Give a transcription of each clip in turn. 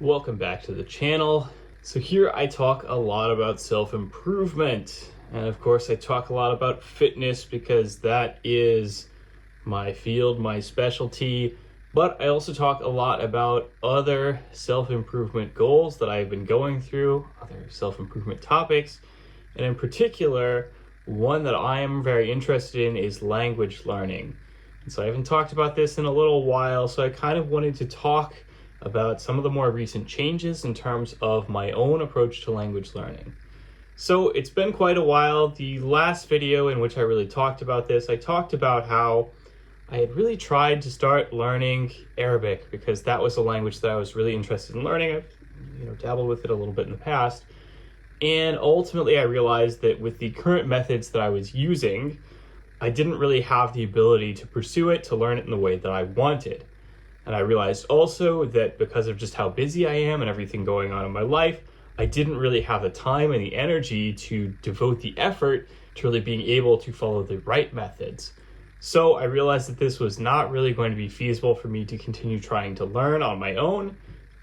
Welcome back to the channel. So here I talk a lot about self-improvement, and of course I talk a lot about fitness because that is my field, my specialty, but I also talk a lot about other self-improvement goals that I've been going through, other self-improvement topics, and in particular, one that I am very interested in is language learning. And so I haven't talked about this in a little while, so I kind of wanted to talk about some of the more recent changes in terms of my own approach to language learning. So it's been quite a while. The last video in which I really talked about this, I talked about how I had really tried to start learning Arabic because that was a language that I was really interested in learning. I've dabbled with it a little bit in the past. And ultimately I realized that with the current methods that I was using, I didn't really have the ability to pursue it, to learn it in the way that I wanted. And I realized also that because of just how busy I am and everything going on in my life, I didn't really have the time and the energy to devote the effort to really being able to follow the right methods. So I realized that this was not really going to be feasible for me to continue trying to learn on my own.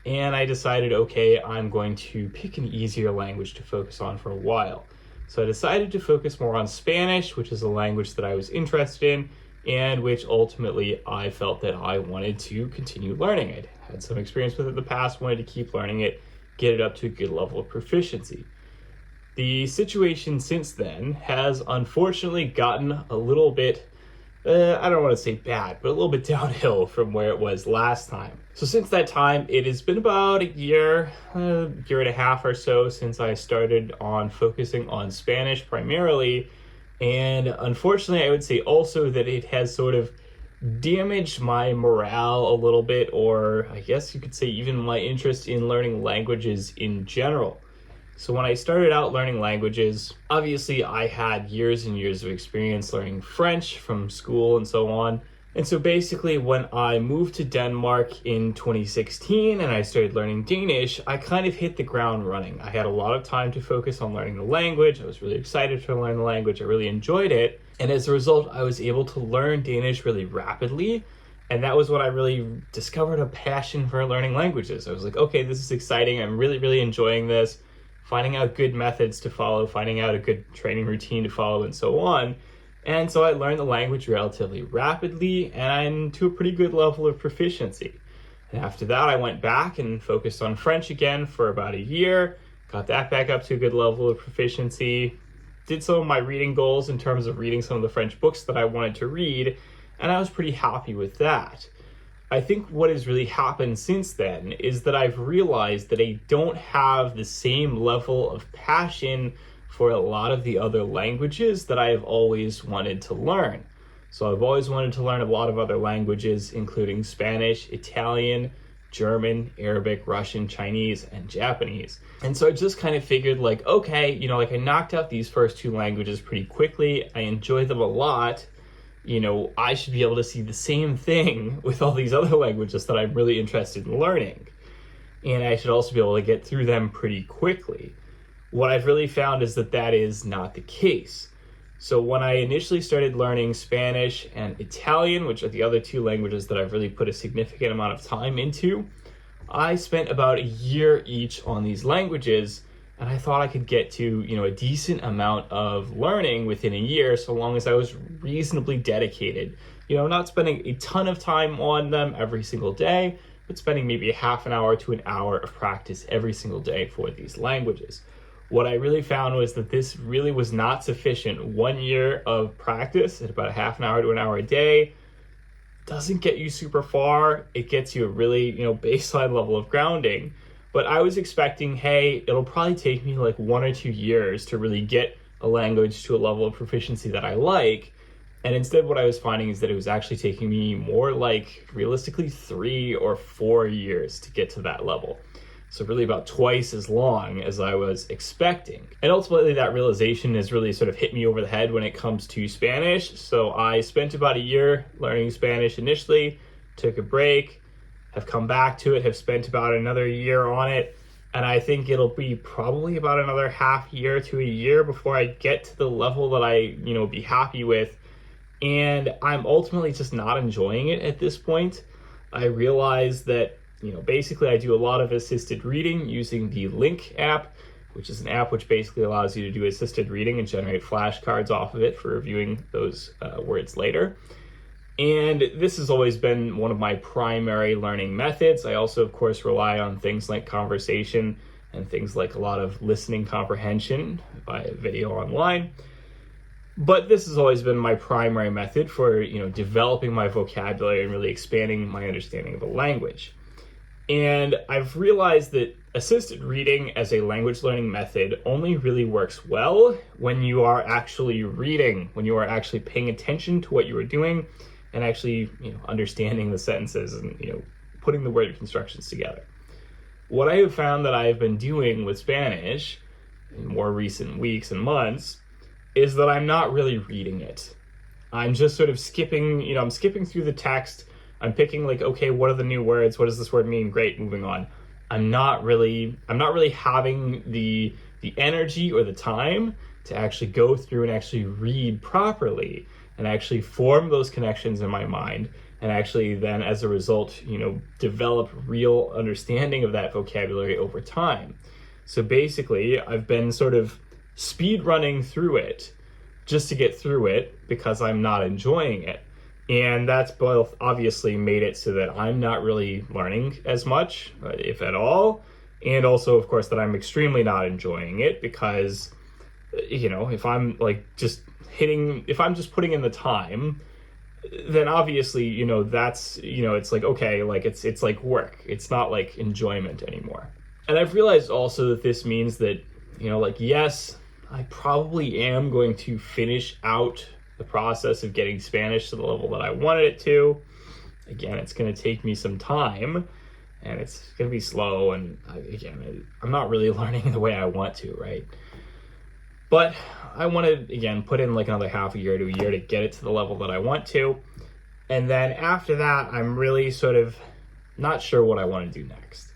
And I decided, okay, I'm going to pick an easier language to focus on for a while. So I decided to focus more on Spanish, which is a language that I was interested in, and which ultimately I felt that I wanted to continue learning. I'd had some experience with it in the past, wanted to keep learning it, get it up to a good level of proficiency. The situation since then has unfortunately gotten a little bit, I don't want to say bad, but a little bit downhill from where it was last time. So since that time, it has been about a year and a half or so since I started on focusing on Spanish primarily. And unfortunately, I would say also that it has sort of damaged my morale a little bit, or I guess you could say even my interest in learning languages in general. So when I started out learning languages, obviously I had years and years of experience learning French from school and so on. And so basically when I moved to Denmark in 2016 and I started learning Danish, I kind of hit the ground running. I had a lot of time to focus on learning the language. I was really excited to learn the language. I really enjoyed it. And as a result, I was able to learn Danish really rapidly. And that was when I really discovered a passion for learning languages. I was like, okay, this is exciting. I'm really, really enjoying this. Finding out good methods to follow, finding out a good training routine to follow, and so on. And so I learned the language relatively rapidly and to a pretty good level of proficiency. And after that, I went back and focused on French again for about a year, got that back up to a good level of proficiency, did some of my reading goals in terms of reading some of the French books that I wanted to read, and I was pretty happy with that. I think what has really happened since then is that I've realized that I don't have the same level of passion for a lot of the other languages that I have always wanted to learn. So I've always wanted to learn a lot of other languages, including Spanish, Italian, German, Arabic, Russian, Chinese, and Japanese. And so I just kind of figured like, okay, I knocked out these first two languages pretty quickly. I enjoy them a lot. I should be able to see the same thing with all these other languages that I'm really interested in learning. And I should also be able to get through them pretty quickly. What I've really found is that that is not the case. So when I initially started learning Spanish and Italian, which are the other two languages that I've really put a significant amount of time into, I spent about a year each on these languages, and I thought I could get to, a decent amount of learning within a year so long as I was reasonably dedicated. Not spending a ton of time on them every single day, but spending maybe a half an hour to an hour of practice every single day for these languages. What I really found was that this really was not sufficient. 1 year of practice at about a half an hour to an hour a day doesn't get you super far. It gets you a really, baseline level of grounding. But I was expecting, hey, it'll probably take me like 1 or 2 years to really get a language to a level of proficiency that I like. And instead what I was finding is that it was actually taking me more like realistically 3 or 4 years to get to that level. So really about twice as long as I was expecting. And ultimately that realization has really sort of hit me over the head when it comes to Spanish. So I spent about a year learning Spanish initially, took a break, have come back to it, have spent about another year on it. And I think it'll be probably about another half year to a year before I get to the level that I, be happy with. And I'm ultimately just not enjoying it at this point. I realize that basically I do a lot of assisted reading using the Link app, which is an app which basically allows you to do assisted reading and generate flashcards off of it for reviewing those words later. And this has always been one of my primary learning methods. I also, of course, rely on things like conversation and things like a lot of listening comprehension via video online. But this has always been my primary method for, developing my vocabulary and really expanding my understanding of a language. And I've realized that assisted reading as a language learning method only really works well when you are actually reading, when you are actually paying attention to what you are doing and actually, understanding the sentences and, putting the word constructions together. What I have found that I've been doing with Spanish in more recent weeks and months is that I'm not really reading it. I'm just sort of skipping, I'm skipping through the text. I'm picking okay, what are the new words? What does this word mean? Great, moving on. I'm not really having the energy or the time to actually go through and actually read properly and actually form those connections in my mind and actually then as a result, develop real understanding of that vocabulary over time. So basically, I've been sort of speed running through it just to get through it because I'm not enjoying it. And that's both obviously made it so that I'm not really learning as much, if at all. And also, of course, that I'm extremely not enjoying it because, if I'm if I'm just putting in the time, then obviously, that's, it's okay, it's like work. It's not like enjoyment anymore. And I've realized also that this means that, yes, I probably am going to finish out the process of getting Spanish to the level that I wanted it to. Again, it's going to take me some time and it's going to be slow. And I'm not really learning the way I want to, right? But I want to, again, put in another half a year to a year to get it to the level that I want to. And then after that, I'm really sort of not sure what I want to do next.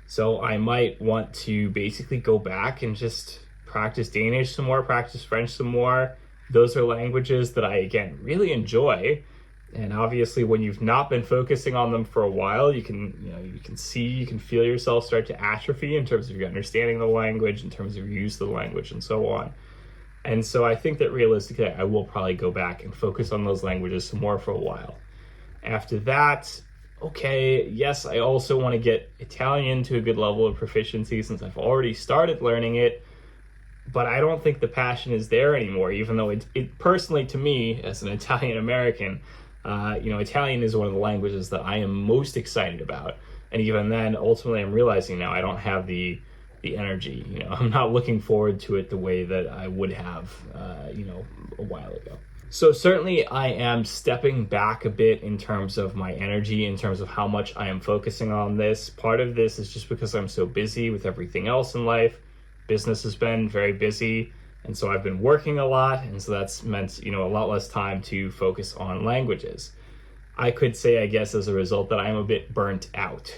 So I might want to basically go back and just practice Danish some more, practice French some more. Those are languages that I, again, really enjoy. And obviously, when you've not been focusing on them for a while, you can feel yourself start to atrophy in terms of your understanding of the language, in terms of your use of the language, and so on. And so I think that realistically, I will probably go back and focus on those languages some more for a while. After that, okay, yes, I also want to get Italian to a good level of proficiency since I've already started learning it. But I don't think the passion is there anymore, even though it personally, to me, as an Italian American, Italian is one of the languages that I am most excited about. And even then, ultimately, I'm realizing now I don't have the energy. I'm not looking forward to it the way that I would have, a while ago. So certainly I am stepping back a bit in terms of my energy, in terms of how much I am focusing on this. Part of this is just because I'm so busy with everything else in life. Business has been very busy, and so I've been working a lot, and so that's meant, a lot less time to focus on languages. I could say, I guess, as a result, that I'm a bit burnt out,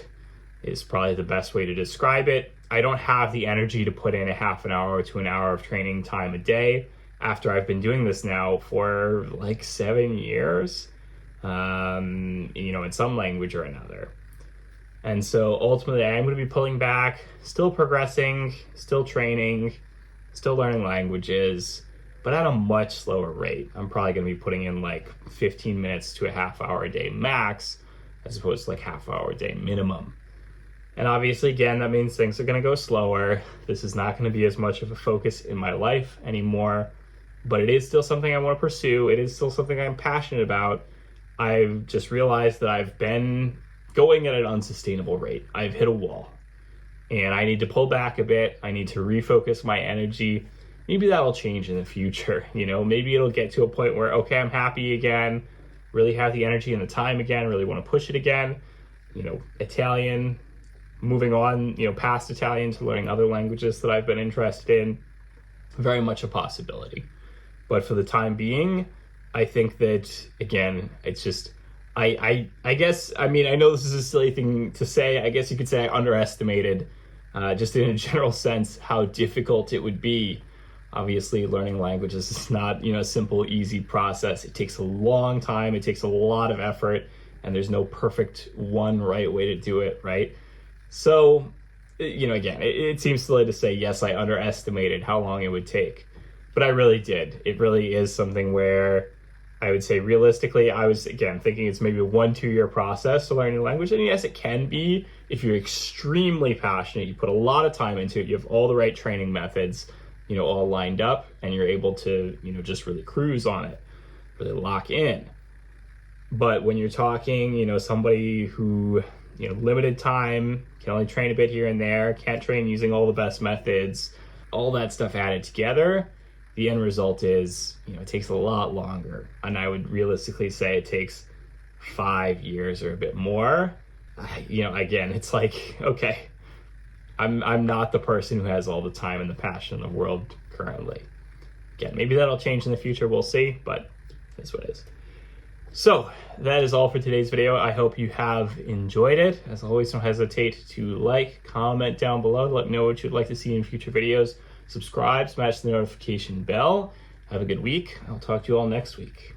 is probably the best way to describe it. I don't have the energy to put in a half an hour to an hour of training time a day after I've been doing this now for 7 years, in some language or another. And so ultimately, I am going to be pulling back, still progressing, still training, still learning languages, but at a much slower rate. I'm probably going to be putting in 15 minutes to a half hour a day max, as opposed to half hour a day minimum. And obviously, again, that means things are going to go slower. This is not going to be as much of a focus in my life anymore, but it is still something I want to pursue. It is still something I'm passionate about. I've just realized that I've been going at an unsustainable rate. I've hit a wall and I need to pull back a bit. I need to refocus my energy. Maybe that'll change in the future. Maybe it'll get to a point where, okay, I'm happy again, really have the energy and the time again, really want to push it again. Italian, moving on, past Italian to learning other languages that I've been interested in, very much a possibility. But for the time being, I think that, again, it's just, I guess, I know this is a silly thing to say. I guess you could say I underestimated, just in a general sense, how difficult it would be. Obviously, learning languages is not, a simple, easy process. It takes a long time. It takes a lot of effort. and there's no perfect one right way to do it, right? So, again, it seems silly to say, yes, I underestimated how long it would take, but I really did. It really is something where I would say realistically, I was, again, thinking it's maybe a 1-2 year process to learn a new language. And yes, it can be if you're extremely passionate, you put a lot of time into it, you have all the right training methods, all lined up, and you're able to, just really cruise on it, really lock in. But when you're talking, somebody who, limited time, can only train a bit here and there, can't train using all the best methods, all that stuff added together, the end result is, it takes a lot longer. And I would realistically say it takes 5 years or a bit more. Again, it's like, okay, I'm not the person who has all the time and the passion in the world currently. Again, maybe that'll change in the future, we'll see, but that's what it is. So that is all for today's video. I hope you have enjoyed it. As always, don't hesitate to like, comment down below, let me know what you'd like to see in future videos. Subscribe, smash the notification bell. Have a good week. I'll talk to you all next week.